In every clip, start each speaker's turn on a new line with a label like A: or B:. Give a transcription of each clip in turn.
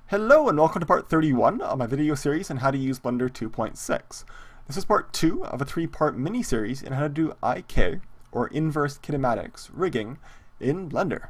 A: Hello and welcome to part 31 of my video series on how to use Blender 2.6. This is part 2 of a 3-part mini-series on how to do IK, or inverse kinematics, rigging in Blender.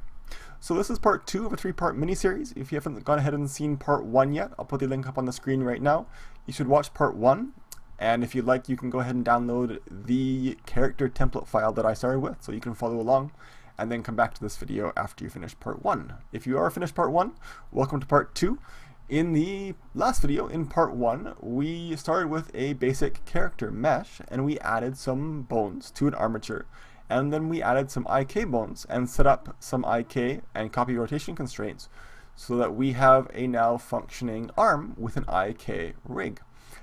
A: So this is part 2 of a 3-part mini-series. If you haven't gone ahead and seen part 1 yet, I'll put the link up on the screen right now. You should watch part 1, and if you'd like, you can go ahead and download the character template file that I started with, so you can follow along and then come back to this video after you finish part 1. If you are finished part 1, welcome to part 2. In the last video, in part 1, we started with a basic character mesh and we added some bones to an armature. And then we added some IK bones and set up some IK and copy rotation constraints so that we have a now functioning arm with an IK rig.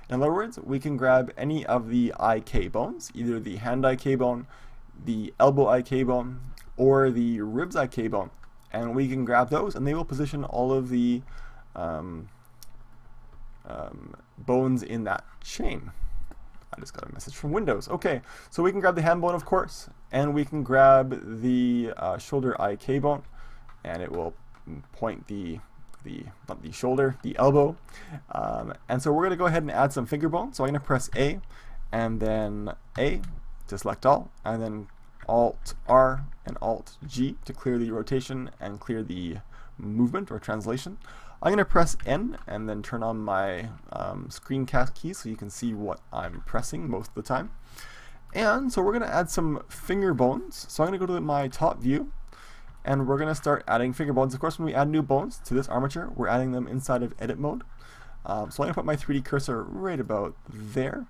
A: In other words, we can grab any of the IK bones, either the hand IK bone, the elbow IK bone, or the ribs IK bone, and we can grab those and they will position all of the bones in that chain. I just got a message from Windows. Okay, so we can grab the hand bone, of course, and we can grab the shoulder IK bone, and it will point not the shoulder, the elbow. And so we're going to go ahead and add some finger bones. So I'm going to press A, and then A to select all, and then Alt R and Alt G to clear the rotation and clear the movement or translation. I'm going to press N and then turn on my screencast key so you can see what I'm pressing most of the time. And so we're going to add some finger bones. So I'm going to go to my top view and we're going to start adding finger bones. Of course, when we add new bones to this armature, we're adding them inside of edit mode. So I'm going to put my 3D cursor right about there.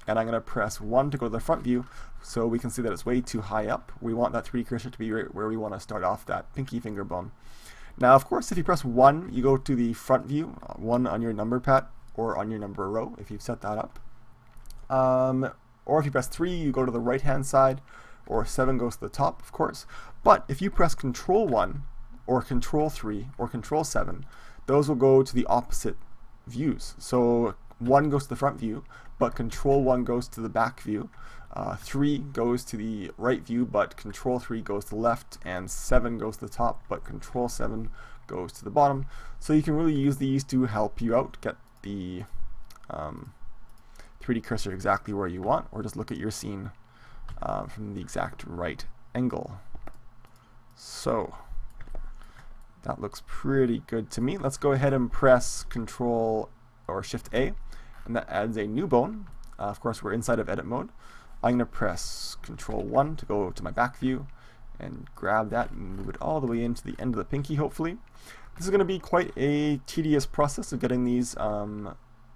A: And I'm going to press 1 to go to the front view so we can see that it's way too high up. We want that 3D cursor to be right where we want to start off that pinky finger bone. Now, of course, if you press 1, you go to the front view, 1 on your number pad or on your number row if you've set that up. Or if you press 3, you go to the right-hand side, or 7 goes to the top, of course. But if you press Control 1 or Control 3 or Control 7, those will go to the opposite views. So 1 goes to the front view, but Control 1 goes to the back view. 3 goes to the right view, but Control 3 goes to the left, and 7 goes to the top, but Control 7 goes to the bottom. So you can really use these to help you out, get the 3D cursor exactly where you want, or just look at your scene from the exact right angle. So that looks pretty good to me. Let's go ahead and press Control or Shift A, and that adds a new bone. Of course, we're inside of edit mode. I'm going to press Control 1 to go to my back view and grab that and move it all the way into the end of the pinky, hopefully. This is going to be quite a tedious process of getting these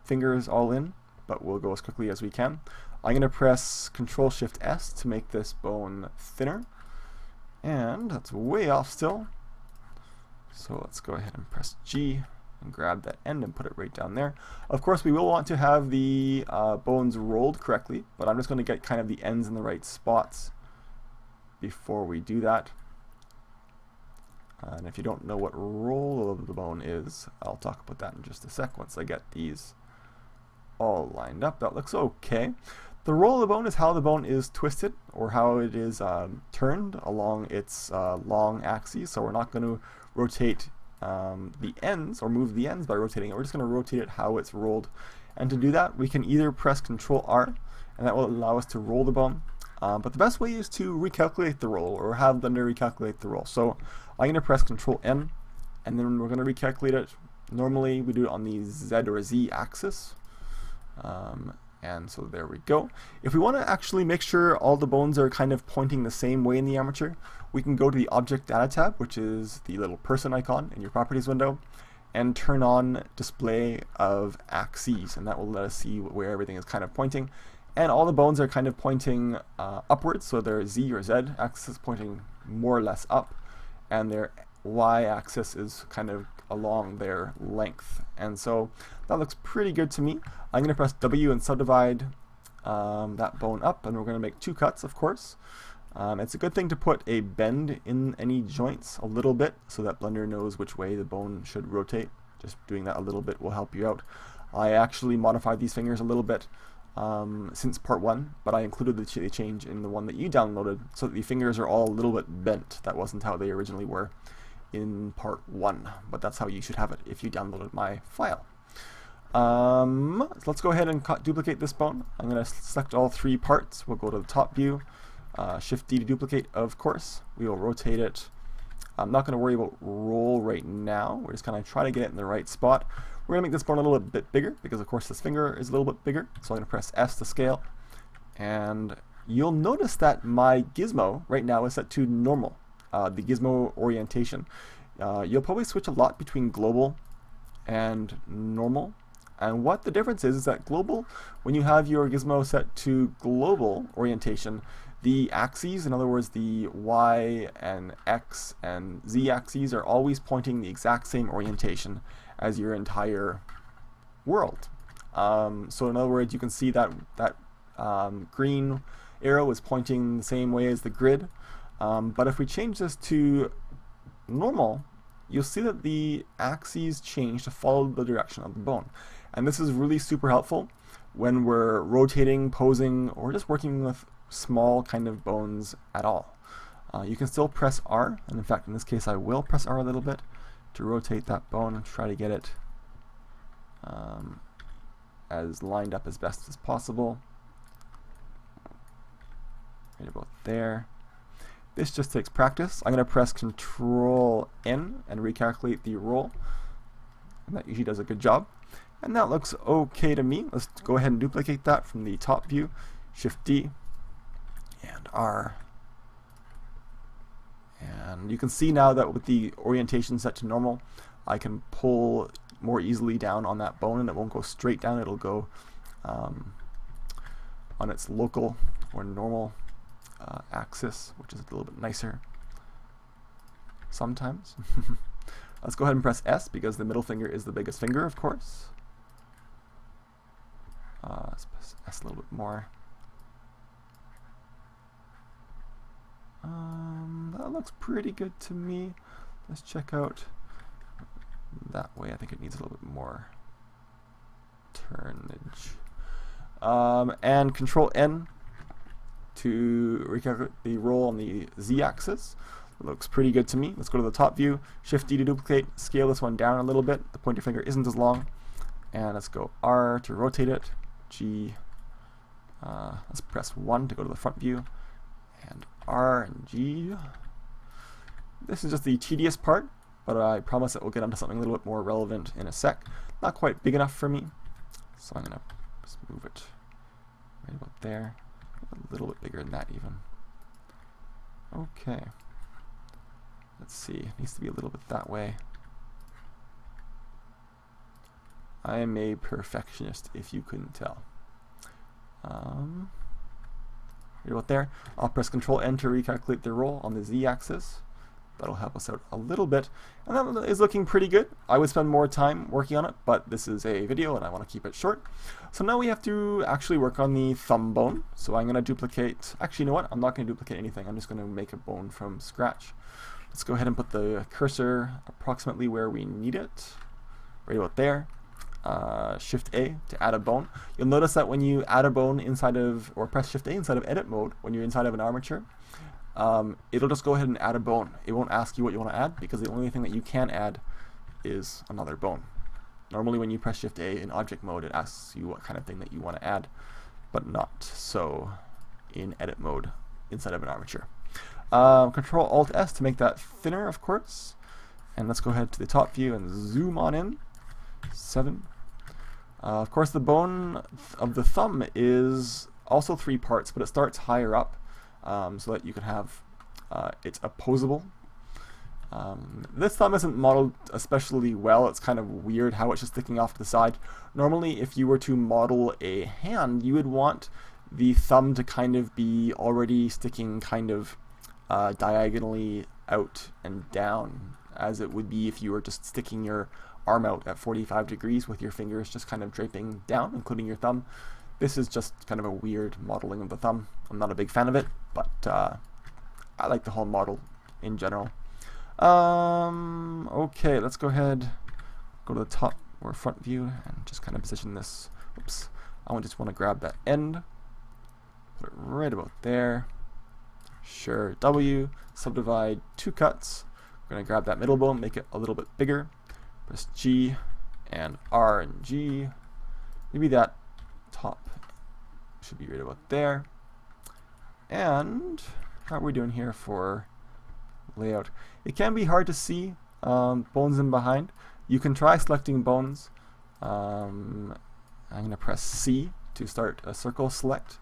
A: fingers all in, but we'll go as quickly as we can. I'm going to press Control Shift S to make this bone thinner, and that's way off still. So let's go ahead and press G and grab that end and put it right down there. Of course, we will want to have the bones rolled correctly, but I'm just going to get kind of the ends in the right spots before we do that. And if you don't know what roll of the bone is, I'll talk about that in just a sec once I get these all lined up. That looks okay. The roll of the bone is how the bone is twisted, or how it is turned along its long axis. So we're not going to rotate the ends or move the ends by rotating it. We're just going to rotate it how it's rolled. And to do that, we can either press Control R, and that will allow us to roll the bone. But the best way is to recalculate the roll, or have Blender recalculate the roll. So I'm going to press Control N, and then we're going to recalculate it. Normally we do it on the Z or Z axis. And so there we go. If we want to actually make sure all the bones are kind of pointing the same way in the armature, we can go to the Object Data tab, which is the little person icon in your Properties window, and turn on Display of Axes, and that will let us see where everything is kind of pointing. And all the bones are kind of pointing upwards, so their Z or Z axis pointing more or less up, and their Y axis is kind of along their length. And so that looks pretty good to me. I'm going to press W and subdivide that bone up, and we're going to make 2 cuts, of course. It's a good thing to put a bend in any joints a little bit so that Blender knows which way the bone should rotate. Just doing that a little bit will help you out. I actually modified these fingers a little bit since part 1, but I included the change in the one that you downloaded so that the fingers are all a little bit bent. That wasn't how they originally were in part 1, but that's how you should have it if you downloaded my file. So let's go ahead and duplicate this bone. I'm going to select all 3 parts. We'll go to the top view, Shift D to duplicate, of course. We will rotate it. I'm not going to worry about roll right now. We're just going to try to get it in the right spot. We're going to make this bone a little bit bigger because, of course, this finger is a little bit bigger. So I'm going to press S to scale. And you'll notice that my gizmo right now is set to normal, the gizmo orientation. You'll probably switch a lot between global and normal. And what the difference is that global, when you have your gizmo set to global orientation, the axes, in other words the Y and X and Z axes, are always pointing the exact same orientation as your entire world. So in other words, you can see that green arrow is pointing the same way as the grid. But if we change this to normal, you'll see that the axes change to follow the direction of the bone. And this is really super helpful when we're rotating, posing, or just working with small kind of bones at all. You can still press R, and in fact in this case I will press R a little bit to rotate that bone and try to get it as lined up as best as possible. Right about there. This just takes practice. I'm going to press Control N and recalculate the roll, and that usually does a good job. And that looks okay to me. Let's go ahead and duplicate that from the top view. Shift D and R. And you can see now that with the orientation set to normal, I can pull more easily down on that bone and it won't go straight down. It'll go on its local or normal axis, which is a little bit nicer sometimes. Let's go ahead and press S because the middle finger is the biggest finger, of course. Let's press S a little bit more. That looks pretty good to me. Let's check out that way. I think it needs a little bit more turnage. And Control N to recalculate the roll on the Z axis. It looks pretty good to me. Let's go to the top view. Shift D to duplicate. Scale this one down a little bit. The pointer finger isn't as long. And let's go R to rotate it. G. Let's press 1 to go to the front view. And R and G. This is just the tedious part, but I promise that we'll get onto something a little bit more relevant in a sec. Not quite big enough for me, so I'm going to just move it right about there. A little bit bigger than that even. Okay. Let's see. It needs to be a little bit that way. I am a perfectionist, if you couldn't tell. Right about there. I'll press Control N to recalculate the roll on the Z axis. That'll help us out a little bit. And that is looking pretty good. I would spend more time working on it, but this is a video and I want to keep it short. So now we have to actually work on the thumb bone. So I'm going to duplicate, actually you know what, I'm not going to duplicate anything. I'm just going to make a bone from scratch. Let's go ahead and put the cursor approximately where we need it. Right about there. Shift A to add a bone. You'll notice that when you add a bone inside of, or press Shift A inside of edit mode, when you're inside of an armature, it'll just go ahead and add a bone. It won't ask you what you want to add because the only thing that you can add is another bone. Normally when you press Shift A in object mode, it asks you what kind of thing that you want to add, but not so in edit mode inside of an armature. Control Alt S to make that thinner, of course. And let's go ahead to the top view and zoom on in. 7. Of course, the bone of the thumb is also 3 parts, but it starts higher up so that you can have it's opposable. This thumb isn't modeled especially well. It's kind of weird how it's just sticking off to the side. Normally, if you were to model a hand, you would want the thumb to kind of be already sticking kind of diagonally out and down, as it would be if you were just sticking your arm out at 45 degrees with your fingers just kind of draping down, including your thumb. This is just kind of a weird modeling of the thumb. I'm not a big fan of it, but I like the whole model in general. Okay, let's go ahead, go to the top or front view and just kind of position this. Oops, I just want to grab that end, put it right about there. Sure, W, subdivide 2 cuts, We're going to grab that middle bone, make it a little bit bigger. Press G and R and G. Maybe that top should be right about there. And how are we doing here for layout? It can be hard to see bones in behind. You can try selecting bones. I'm going to press C to start a circle select.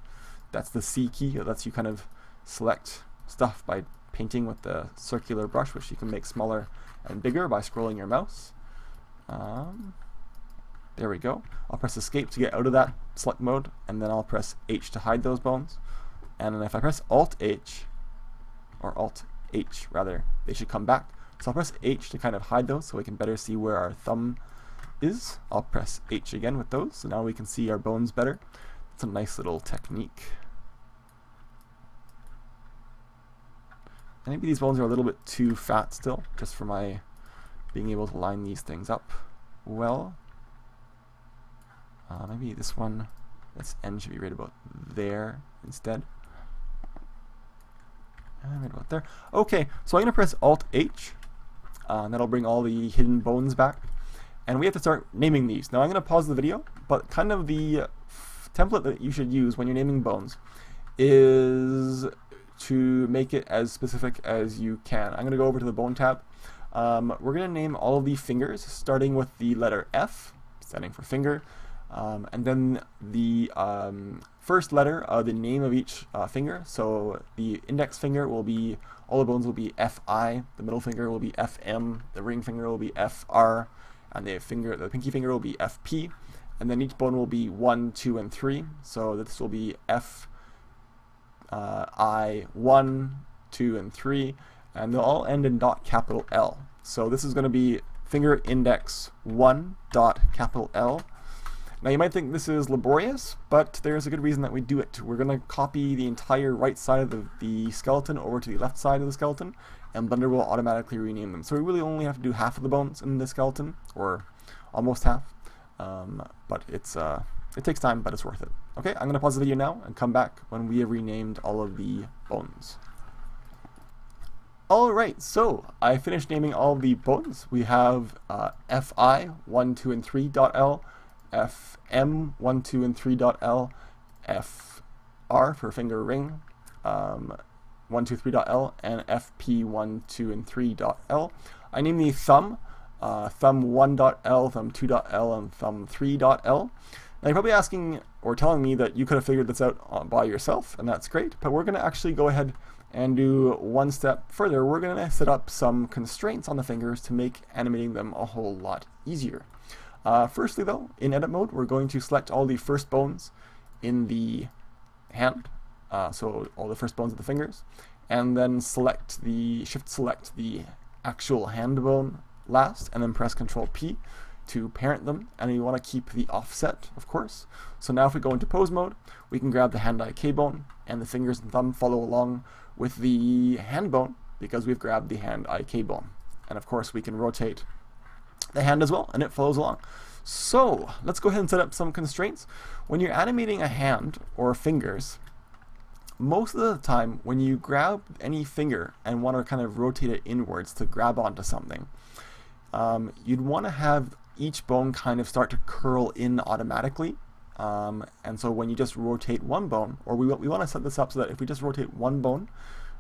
A: That's the C key. It lets you kind of select stuff by painting with the circular brush, which you can make smaller and bigger by scrolling your mouse. There we go. I'll press escape to get out of that select mode, and then I'll press H to hide those bones. And then if I press Alt H, or Alt H rather, they should come back. So I'll press H to kind of hide those so we can better see where our thumb is. I'll press H again with those, so now we can see our bones better. It's a nice little technique. And maybe these bones are a little bit too fat still, just for my being able to line these things up well. Maybe this one, this end should be right about there instead. And right about there. Okay, so I'm going to press Alt H, and that'll bring all the hidden bones back. And we have to start naming these. Now I'm going to pause the video, but kind of the template that you should use when you're naming bones is to make it as specific as you can. I'm going to go over to the bone tab. We're going to name all of the fingers, starting with the letter F, standing for finger, and then the first letter of the name of each finger. So the index finger will be, all the bones will be FI, the middle finger will be FM, the ring finger will be FR, and the pinky finger will be FP, and then each bone will be 1, 2, and 3. So this will be F, I, 1, 2, and 3, and they'll all end in dot capital L. So this is going to be finger index 1 dot capital L. Now you might think this is laborious, but there's a good reason that we do it. We're going to copy the entire right side of the skeleton over to the left side of the skeleton, and Blender will automatically rename them. So we really only have to do half of the bones in the skeleton, or almost half. But it takes time, but it's worth it. Okay, I'm going to pause the video now and come back when we have renamed all of the bones. Alright, so I finished naming all of the bones. We have FI 1, 2, and 3 .L, FM 1, 2, and 3 .L, FR for finger ring 1, 2, 3 .L, and FP 1, 2, and 3 .L. I named the thumb thumb 1.L, thumb 2.L, and thumb 3.L. Now you're probably asking or telling me that you could have figured this out by yourself, and that's great, but we're going to actually go ahead and do one step further. We're going to set up some constraints on the fingers to make animating them a whole lot easier. Firstly though, in edit mode, we're going to select all the first bones in the hand, so all the first bones of the fingers, and then shift select the actual hand bone last, and then press Ctrl P to parent them, and you want to keep the offset, of course. So now if we go into pose mode, we can grab the hand-eye K-bone, and the fingers and thumb follow along with the hand bone because we've grabbed the hand-eye K-bone. And of course we can rotate the hand as well, and it follows along. So let's go ahead and set up some constraints. When you're animating a hand or fingers, most of the time when you grab any finger and want to kind of rotate it inwards to grab onto something, you'd want to have each bone kind of start to curl in automatically. And so when you just rotate one bone, or we want to set this up so that if we just rotate one bone,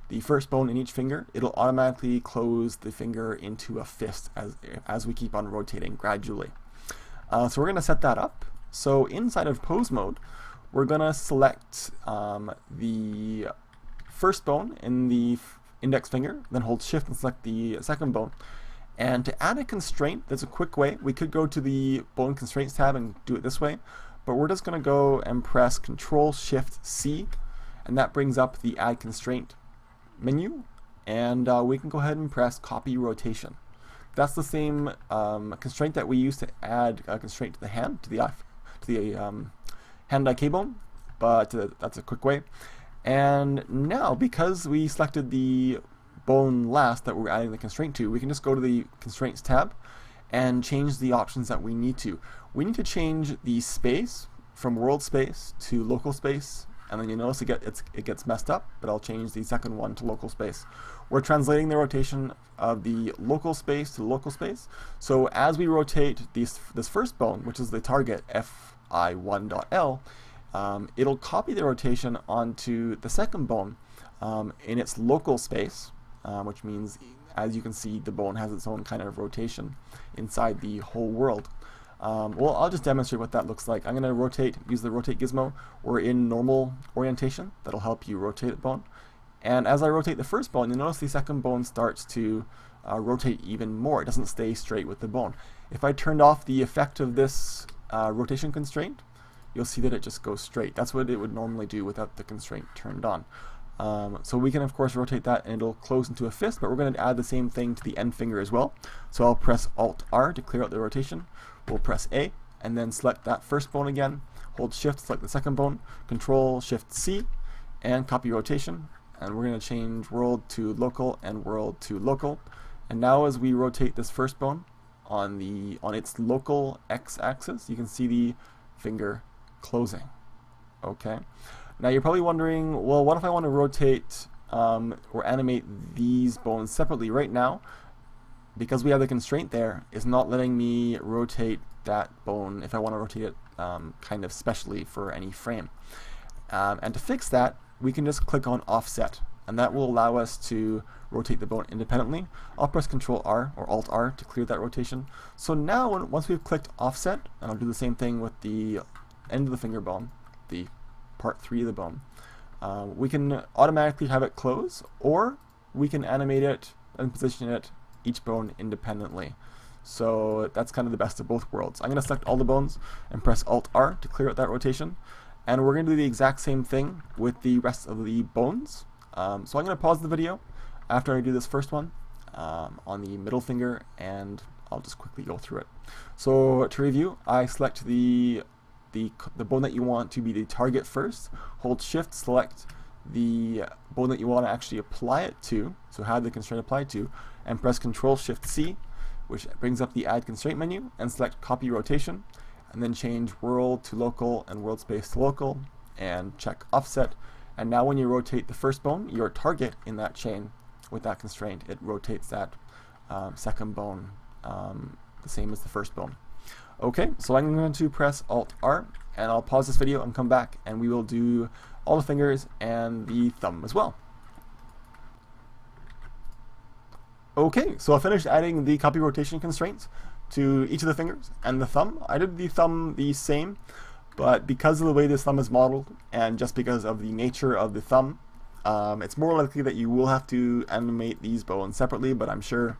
A: the first bone in each finger, it'll automatically close the finger into a fist as we keep on rotating gradually. So we're going to set that up. So inside of pose mode, we're going to select the first bone in the index finger, then hold shift and select the second bone. And to add a constraint, there's a quick way. We could go to the bone constraints tab and do it this way, but we're just going to go and press Ctrl Shift C, and that brings up the add constraint menu, and we can go ahead and press copy rotation. That's the same constraint that we use to add a constraint to the hand, to the hand-eye K-bone, but that's a quick way. And now, because we selected the bone last that we're adding the constraint to, we can just go to the constraints tab and change the options that we need to. We need to change the space from world space to local space, and then you notice it gets messed up, but I'll change the second one to local space. we're translating the rotation of the local space to the local space. So as we rotate this first bone, which is the target fi1.l, it'll copy the rotation onto the second bone in its local space, which means, as you can see, the bone has its own kind of rotation inside the whole world. Well, I'll just demonstrate what that looks like. I'm going to use the rotate gizmo. We're in normal orientation. That'll help you rotate the bone. And as I rotate the first bone, you'll notice the second bone starts to rotate even more. It doesn't stay straight with the bone. If I turned off the effect of this rotation constraint, you'll see that it just goes straight. That's what it would normally do without the constraint turned on. So we can of course rotate that and it'll close into a fist, but we're going to add the same thing to the end finger as well. So I'll press Alt-R to clear out the rotation. We'll press A and then select that first bone again. Hold Shift, select the second bone. Control-Shift-C and copy rotation. And we're going to change world to local and world to local. And now as we rotate this first bone on its local x-axis, you can see the finger closing. Okay. Now you're probably wondering, well, what if I want to rotate or animate these bones separately? Right now, because we have the constraint there, it's not letting me rotate that bone if I want to rotate it kind of specially for any frame. And to fix that, we can just click on offset, and that will allow us to rotate the bone independently. I'll press Control-R or Alt-R to clear that rotation. So now once we've clicked offset, and I'll do the same thing with the end of the finger bone, the part 3 of the bone, we can automatically have it close, or we can animate it and position it, each bone independently. So that's kind of the best of both worlds. I'm going to select all the bones and press Alt-R to clear out that rotation. And we're going to do the exact same thing with the rest of the bones. So I'm going to pause the video after I do this first one on the middle finger, and I'll just quickly go through it. So to review, I select the bone that you want to be the target first. Hold Shift, select the bone that you want to actually apply it to, so have the constraint applied to, and press Control-Shift-C, which brings up the Add Constraint menu, and select Copy Rotation, and then change world to local and world space to local, and check offset. And now when you rotate the first bone, your target in that chain with that constraint, it rotates that second bone the same as the first bone. Okay, so I'm going to press Alt-R, and I'll pause this video and come back, and we will do all the fingers and the thumb as well. Okay, so I finished adding the copy rotation constraints to each of the fingers and the thumb. I did the thumb the same, but because of the way this thumb is modeled and just because of the nature of the thumb, it's more likely that you will have to animate these bones separately, but I'm sure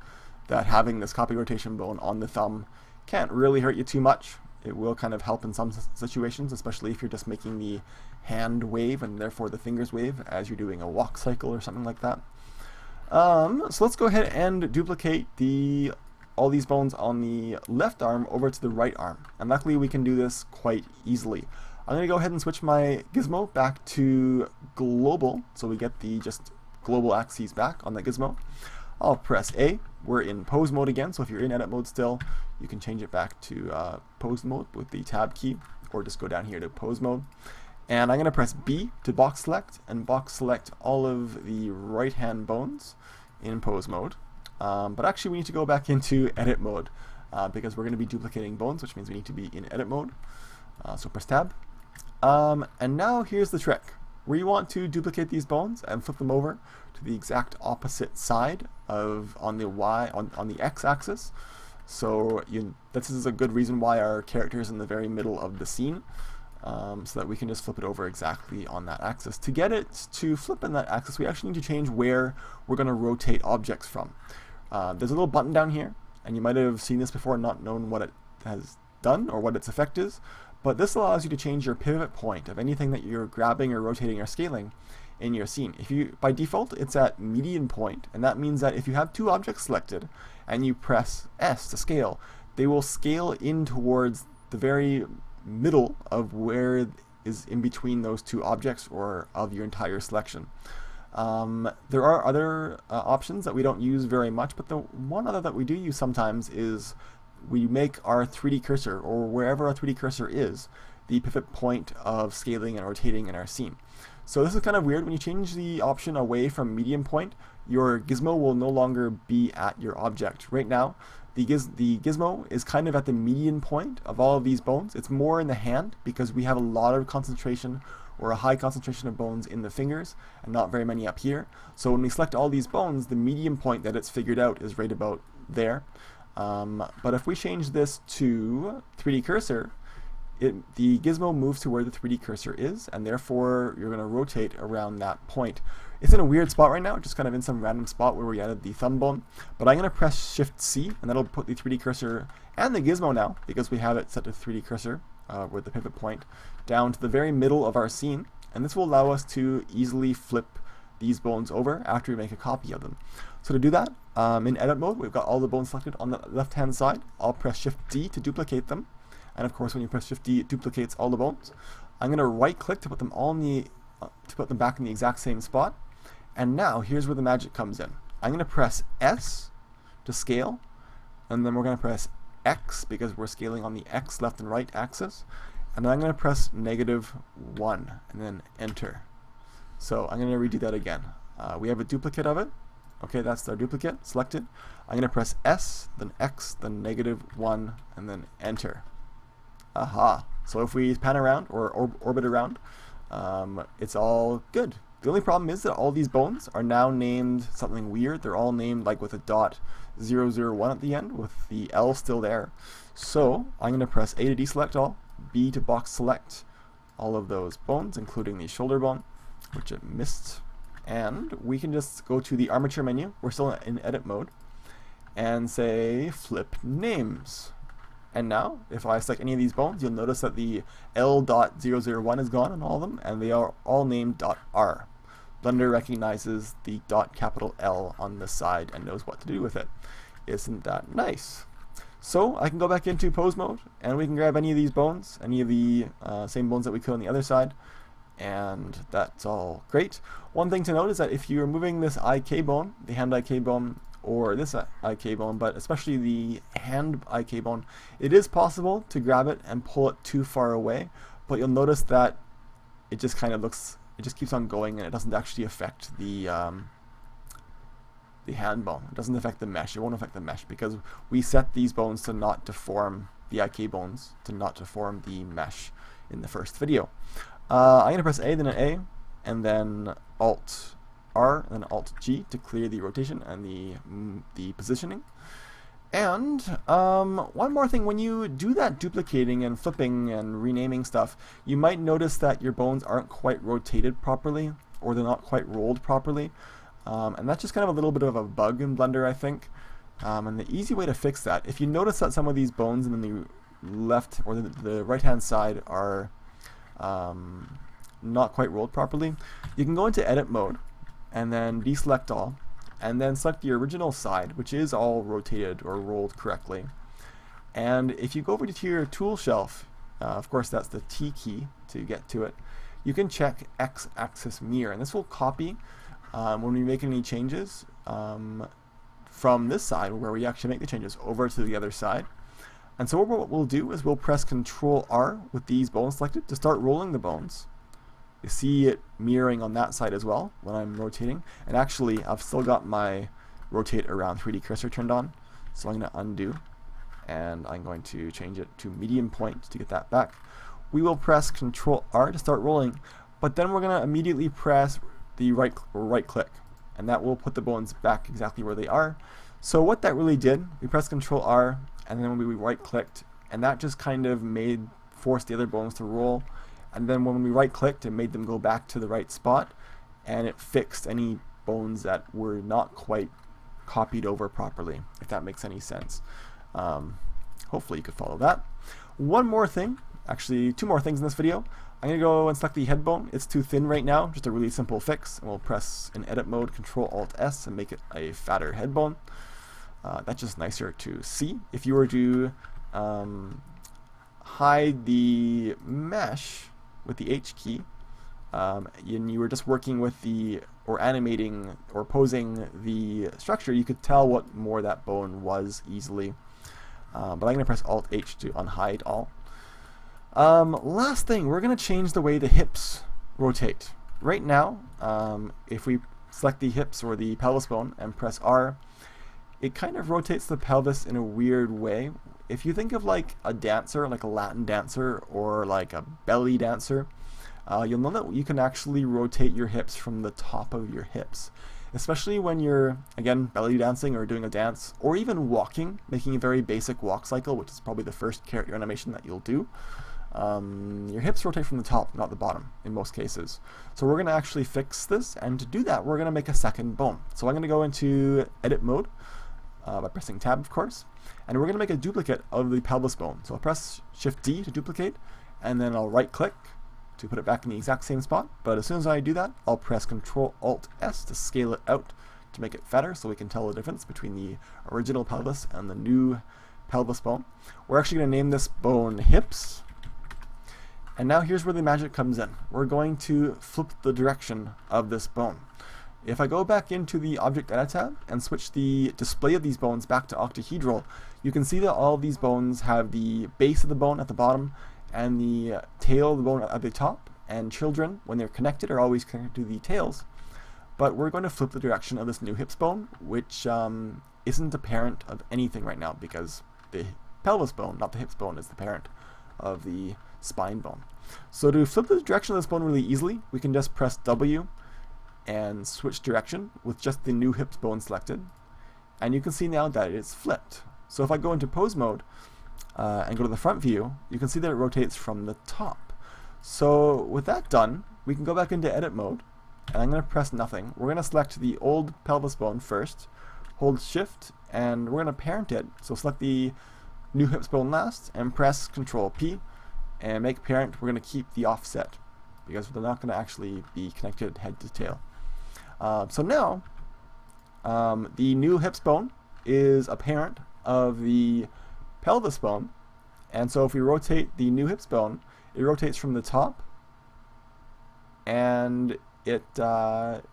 A: that having this copy rotation bone on the thumb can't really hurt you too much. It will kind of help in some situations, especially if you're just making the hand wave and therefore the fingers wave as you're doing a walk cycle or something like that. So let's go ahead and duplicate all these bones on the left arm over to the right arm. And luckily we can do this quite easily. I'm going to go ahead and switch my gizmo back to global, so we get the just global axes back on the gizmo. I'll press A. We're in pose mode again, so if you're in edit mode still, you can change it back to pose mode with the tab key, or just go down here to pose mode. And I'm going to press B to box select, and box select all of the right hand bones in pose mode. But actually we need to go back into edit mode because we're going to be duplicating bones, which means we need to be in edit mode. So press tab. And now here's the trick. We want to duplicate these bones and flip them over to the exact opposite side of on the x-axis. So this is a good reason why our character is in the very middle of the scene, so that we can just flip it over exactly on that axis. To get it to flip in that axis, we actually need to change where we're going to rotate objects from. There's a little button down here, and you might have seen this before and not known what it has done or what its effect is, but this allows you to change your pivot point of anything that you're grabbing or rotating or scaling in your scene. By default, it's at median point, and that means that if you have two objects selected and you press S to scale, they will scale in towards the very middle of where is in between those two objects or of your entire selection. There are other options that we don't use very much, but the one other that we do use sometimes is we make our 3D cursor, or wherever our 3D cursor is, the pivot point of scaling and rotating in our scene. So this is kind of weird. When you change the option away from median point, your gizmo will no longer be at your object. Right now, the gizmo is kind of at the median point of all of these bones. It's more in the hand because we have a lot of concentration or a high concentration of bones in the fingers and not very many up here. So when we select all these bones, the median point that it's figured out is right about there. But if we change this to 3D cursor, the gizmo moves to where the 3D cursor is, and therefore you're going to rotate around that point. It's in a weird spot right now, just kind of in some random spot where we added the thumb bone, but I'm going to press Shift C, and that'll put the 3D cursor and the gizmo now, because we have it set to 3D cursor with the pivot point, down to the very middle of our scene, and this will allow us to easily flip these bones over after we make a copy of them. So to do that, in edit mode, we've got all the bones selected on the left hand side. I'll press Shift D to duplicate them. And of course, when you press Shift D, it duplicates all the bones. I'm going to right click to put them all in the to put them back in the exact same spot. And now here's where the magic comes in. I'm going to press S to scale, and then we're going to press X because we're scaling on the X left and right axis. And then I'm going to press -1 and then enter. So I'm going to redo that again. We have a duplicate of it. Okay, that's our duplicate selected. I'm going to press S, then X, then -1, and then enter. Aha. So if we pan around or orbit around, it's all good. The only problem is that all these bones are now named something weird. They're all named like with a .001 at the end, with the L still there. So I'm going to press A to deselect all, B to box select all of those bones, including the shoulder bone, which it missed. And we can just go to the armature menu. We're still in edit mode, and say flip names. And now, if I select any of these bones, you'll notice that the L.001 is gone on all of them, and they are all named .R. Blender recognizes the capital L on the side and knows what to do with it. Isn't that nice? So I can go back into pose mode, and we can grab any of these bones, any of the same bones that we could on the other side, and that's all great. One thing to note is that if you're moving this IK bone, the hand IK bone, or this IK bone, but especially the hand IK bone, it is possible to grab it and pull it too far away, but you'll notice that it just kind of looks, it just keeps on going, and it doesn't actually affect the hand bone. It doesn't affect the mesh. It won't affect the mesh because we set these bones to not deform, the IK bones to not deform the mesh in the first video. I'm going to press A, then an A, and then Alt R, and then Alt G to clear the rotation and the positioning. And one more thing, when you do that duplicating and flipping and renaming stuff, you might notice that your bones aren't quite rotated properly, or they're not quite rolled properly. And that's just kind of a little bit of a bug in Blender, I think. And the easy way to fix that, if you notice that some of these bones in the left or the right hand side are not quite rolled properly, you can go into edit mode and then deselect all, and then select the original side, which is all rotated or rolled correctly. And if you go over to your tool shelf, of course that's the T key to get to it, you can check X-axis mirror, and this will copy when we make any changes from this side where we actually make the changes over to the other side. And so what we'll do is we'll press Control R with these bones selected to start rolling the bones. You see it mirroring on that side as well when I'm rotating. And actually, I've still got my rotate around 3D cursor turned on. So I'm going to undo, and I'm going to change it to medium point to get that back. We will press Control R to start rolling, but then we're going to immediately press the right click, and that will put the bones back exactly where they are. So what that really did, we pressed Control R, and then we right clicked, and that just kind of forced the other bones to roll. And then when we right clicked, it made them go back to the right spot, and it fixed any bones that were not quite copied over properly, if that makes any sense. Hopefully you could follow that. One more thing, actually two more things in this video. I'm going to go and select the head bone. It's too thin right now, just a really simple fix. And we'll press in edit mode Control Alt S and make it a fatter head bone. That's just nicer to see. If you were to hide the mesh with the H key, and you were just working with or animating or posing the structure, you could tell what more that bone was easily. But I'm going to press Alt H to unhide all. Last thing, we're going to change the way the hips rotate. right now, if we select the hips or the pelvis bone and press R, it kind of rotates the pelvis in a weird way. If you think of like a dancer, like a Latin dancer or like a belly dancer, you'll know that you can actually rotate your hips from the top of your hips. Especially when you're, again, belly dancing or doing a dance, or even walking, making a very basic walk cycle, which is probably the first character animation that you'll do. Your hips rotate from the top, not the bottom, in most cases. So we're going to actually fix this, and to do that, we're going to make a second bone. So I'm going to go into edit mode, by pressing tab, of course, and we're going to make a duplicate of the pelvis bone. So I'll press Shift D to duplicate, and then I'll right click to put it back in the exact same spot. But as soon as I do that, I'll press Control Alt S to scale it out to make it fatter, so we can tell the difference between the original pelvis and the new pelvis bone. We're actually going to name this bone hips. And now here's where the magic comes in. We're going to flip the direction of this bone. If I go back into the Object Edit tab and switch the display of these bones back to octahedral, you can see that all of these bones have the base of the bone at the bottom and the tail of the bone at the top, and children, when they're connected, are always connected to the tails. But we're going to flip the direction of this new hips bone, which isn't a parent of anything right now, because the pelvis bone, not the hips bone, is the parent of the spine bone. So to flip the direction of this bone really easily, we can just press W and switch direction with just the new hips bone selected, and you can see now that it's flipped. So if I go into pose mode and go to the front view, you can see that it rotates from the top. So with that done, we can go back into edit mode, and I'm going to press nothing. We're going to select the old pelvis bone first, hold Shift, and we're going to parent it. So select the new hips bone last and press Control P and make parent. We're going to keep the offset because they're not going to actually be connected head to tail. So now the new hips bone is a parent of the pelvis bone, and so if we rotate the new hips bone, it rotates from the top, and it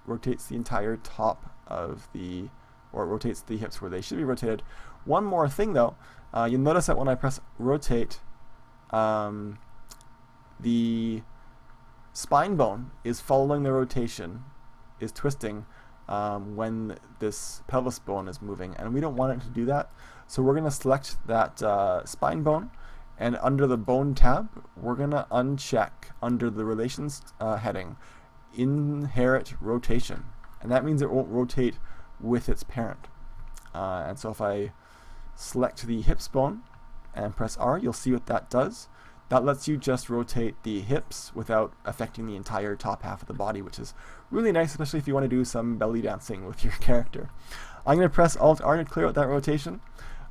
A: rotates the entire top of the, or it rotates the hips where they should be rotated. One more thing though, you'll notice that when I press rotate, the spine bone is following the rotation, is twisting when this pelvis bone is moving, and we don't want it to do that. So we're going to select that spine bone, and under the bone tab, we're going to uncheck under the relations heading, inherit rotation, and that means it won't rotate with its parent. And so if I select the hips bone and press R, you'll see what that does. That lets you just rotate the hips without affecting the entire top half of the body, which is really nice, especially if you want to do some belly dancing with your character. I'm going to press Alt R to clear out that rotation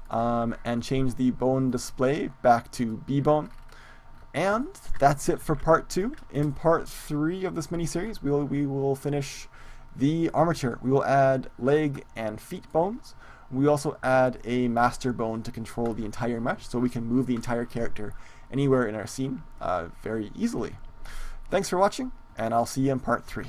A: and change the bone display back to B bone. And that's it for part 2. In part 3 of this mini-series, we will finish the armature. We will add leg and feet bones. We also add a master bone to control the entire mesh, so we can move the entire character anywhere in our scene very easily. Thanks for watching, and I'll see you in part 3.